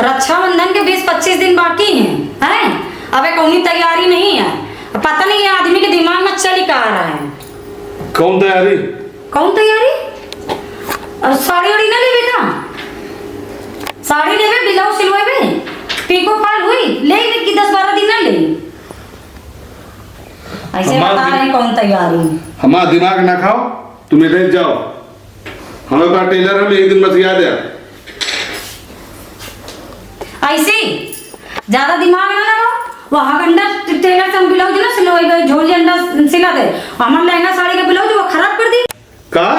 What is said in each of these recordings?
रक्षाबंधन के 20-25 दिन बाकी हैं। अबे कौनी तैयारी नहीं है। पता नहीं ये आदमी के दिमाग में चल क्या रहा है। कौन तैयारी? कौन तैयारी? और साड़ी उड़ी ना लेवे का? साड़ी लेवे, ब्लाउज सिलवावे, पीको फॉल हुई ले कि 10-12 दिन ना ले। ऐसे बता रहे कौन तैयारी। हमारा दिमाग ना खाओ, तुम इधर जाओ। हमें पास टेलर हम एक दिन मत याद है। ऐसे ज्यादा दिमाग ना लगाओ। वहाँ गंडा टेलर से हम ब्लाउज ना सिलवाए, झोल झंडा सिला दे। हमारा लहंगा साड़ी का ब्लाउज वो खराब कर दी। का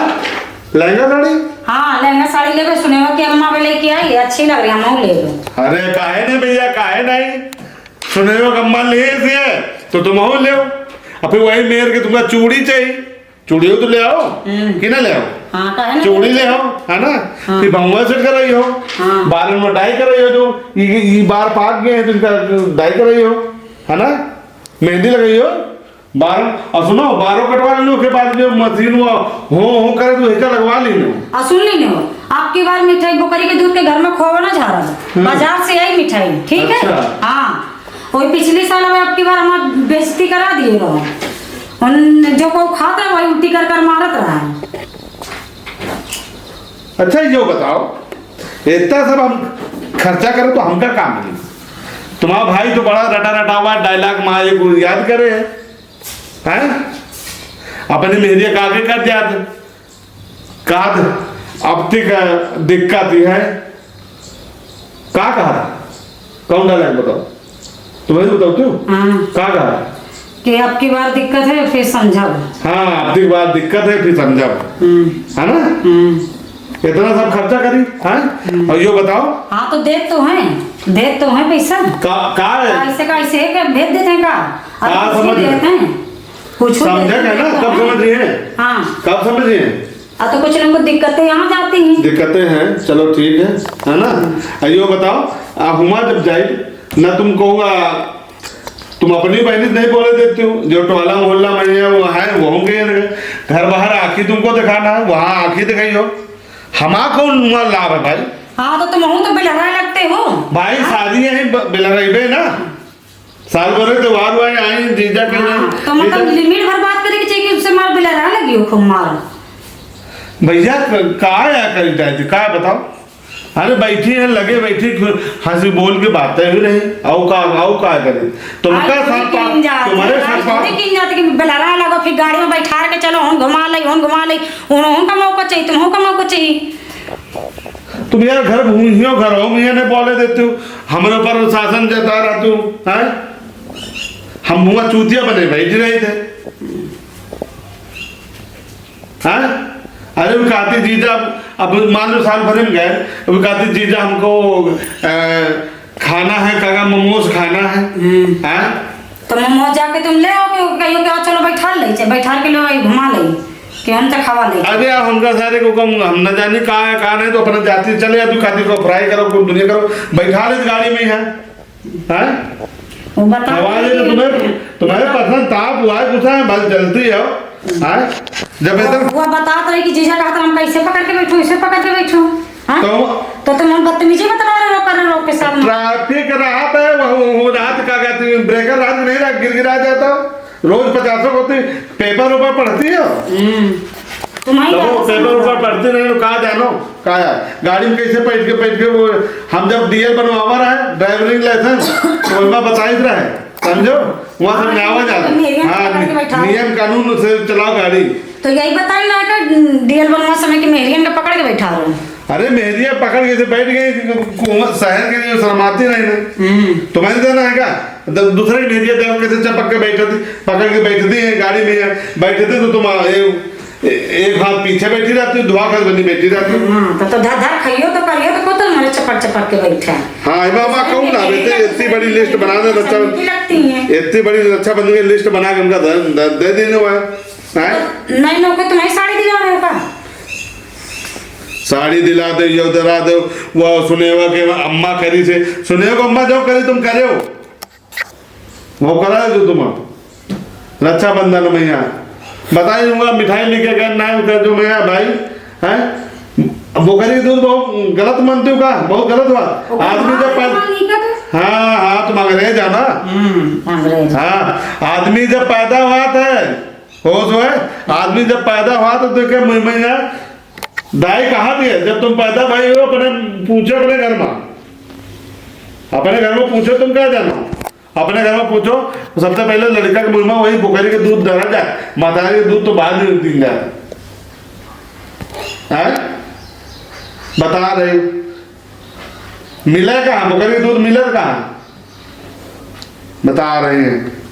लहंगा साड़ी? हाँ लहंगा साड़ी लेवे, सुने हो कि अम्मा भी लेके आई, अच्छी लग रही है, हम ले लो। अरे काहे नहीं भैया, काहे नहीं? सुने हो अम्मा ले से तो तुम हो ले। फिर वही मेर के तुमका चूड़ी चाहिए, चूड़ी हो तो ले आओ कि ना ले आओ। हाँ कहे ना चूड़ी ले आओ, है ना? हाँ। फिर भंगवा सेट कर रही हो, बाल में डाई कर रही हो, जो ये बार पाक गए हैं तो इनका डाई कर रही हो, है ना? मेहंदी लगाई हो, बाल। और सुनो बालों कटवा लो के बाद जो मशीन वो हो करे तो हिस्सा लगवा ली लो। सुन ली हो, आपकी बार मिठाई बकरी के दूध के घर में खोवा ना जा रहा है, बाजार से आई मिठाई, ठीक है? अच्छा। हाँ वही पिछले साल में आपकी बार हम बेइज्जती करा दिए रहो। जो को खाता है वही उल्टी कर मारत रहा है। अच्छा यो बताओ, इतना सब हम खर्चा करें तो हमका काम नहीं। तुम्हारा भाई तो बड़ा रटा रटा हुआ डायलॉग माँ ये को याद करे हैं? अपनी मेहरिया कागे कर जाते काद अब तक दिक्कत है। का कहा? कौन डायलॉग बताओ, तुम्हें बताओ क्यों? का कहा कि अब की बार दिक्कत है फिर समझाओ। हाँ अब की बार दिक्कत है फिर समझाओ, है ना? इतना सब खर्चा करी हैं? और यो बताओ। हाँ तो दे तो हैं पैसा। ऐसे का ऐसे है भेज देते हैं का? समझ देते हैं कुछ समझे ना? कब समझ रही है? हाँ कब समझ रही है? तो कुछ लोगों को दिक्कतें यहाँ जाती हैं। दिक्कतें हैं, चलो ठीक है ना? यो बताओ हुआ जब जाए ना तुम कहोगा तुम अपनी बहनी नहीं बोले देती हो, जो टोला मोहल्ला में वो है वो होंगे घर बाहर आखी तुमको दिखाना है, वहाँ आखी दिखाई हो। हमारा कौन लाभ है भाई? हाँ तो तुम तो बिलहरा लगते हो भाई। शादी है बिलहरा ना, साल भर त्योहार हुआ आई जीजा के तो मतलब लिमिट भर बात करे कि चाहिए कि उससे मार बिलहरा लगी हो खूब मार। भैया का करी जाए का बताओ? अरे बैठी है लगे बैठी हंसी बोल के बातें ही नहीं। आओ का करे तुमका तुम्हारे साथ कि बिलहरा लगो फिर गाड़ी में बैठा के चलो हम घुमा ले उन का मौका चाहिए, तुम का मौका चाहिए। तुम यार घर भूमियों घर हो मुझे नहीं बोले देते हो, हमारे ऊपर शासन जता रहा तू है। हम मुँह चूतिया बने बैठ रहे थे हैं? अरे वो कहती जीजा अब मान लो साल भर में गए, वो कहती जीजा हमको खाना है, कागा मोमोज खाना है। तो मोमोज जाके तुम ले आओ कहियो कि चलो बैठा के लो घुमा ले कि हम तो खावा ले। अरे यार हमका सारे को कम हम न जाने कहाँ है कहाँ नहीं, तो अपना जाती चले या तू खाती को फ्राई करो को दुनिया करो, बैठा ले गाड़ी में है। आवाज तुम्हारे पसंद ताप हुआ है कुछ है बस जल्दी हो। जब वो बता रही कि जीजा कहा हम कैसे पकड़ के बैठो, इसे पकड़ के बैठो। तो तुम हम बदतमीजी बता रहे हो के साथ। ट्रैफिक रात है वो रात का कहती ब्रेकर रात नहीं रहा गिरा जाता रोज 50 होती। पेपर ऊपर पढ़ती हो पेपर ऊपर पढ़ती नहीं तो कहा जानो कहा गाड़ी में कैसे बैठ के वो हम जब डीएल बनवा रहा है ड्राइविंग लाइसेंस तो उनका बताई रहा है समझो वहाँ समझावा जाता। हाँ नियम कानून से चलाओ गाड़ी। तो यही बताई ना कि डीएल बनवा समय कि मेहरियन का पकड़ के बैठा रहा हूँ। अरे मेहरिया पकड़ के बैठ गई शहर के लिए शर्माती नहीं ना तुम्हारे देना है क्या? दूसरे मेहरिया देख कैसे चपक के पकड़ के बैठती है गाड़ी में बैठते तो तुम एक हाथ पीछे बैठी रहती हो दुआ कर बनी बैठी रहती हो। तो धर खाइयो तो करियो तो को तो हमारे चपक के बैठा। हाँ बाबा कहूँ ना इतनी बड़ी लिस्ट बना दे रक्षा इतनी बड़ी रक्षाबंधन की लिस्ट बना के उनका दे देने हुआ है। नहीं नो को तुम्हारी साड़ी दिला रहे हो का? साड़ी दिला दे यो दिला दो वो सुनेवा के अम्मा करी से सुनेवा को अम्मा जो करी तुम करे हो वो करा जो तुम रक्षाबंधन में यहाँ बता दूंगा मिठाई लेके करना है जो मेरा भाई है बकरी का दूध बहुत गलत मानते हो का? बहुत गलत हुआ। आदमी जब पैदा, हाँ हाँ तुम अंग्रेज है ना। अंग्रेज। हाँ आदमी जब पैदा हुआ था, होश है, आदमी जब पैदा हुआ तो देखे मैया दाई कहाँ थी? जब तुम पैदा भाई हो अपने पूछो, अपने घर में, अपने घर में पूछो, तुम क्या जानो? अपने घर में पूछो। सबसे पहले लड़का के मुंह में वही बकरी के दूध डाला जाए, माता के दूध तो बाद में दी जाए। बता रहे मिले कहाँ? बकरी दूध मिले कहाँ? बता रहे हैं।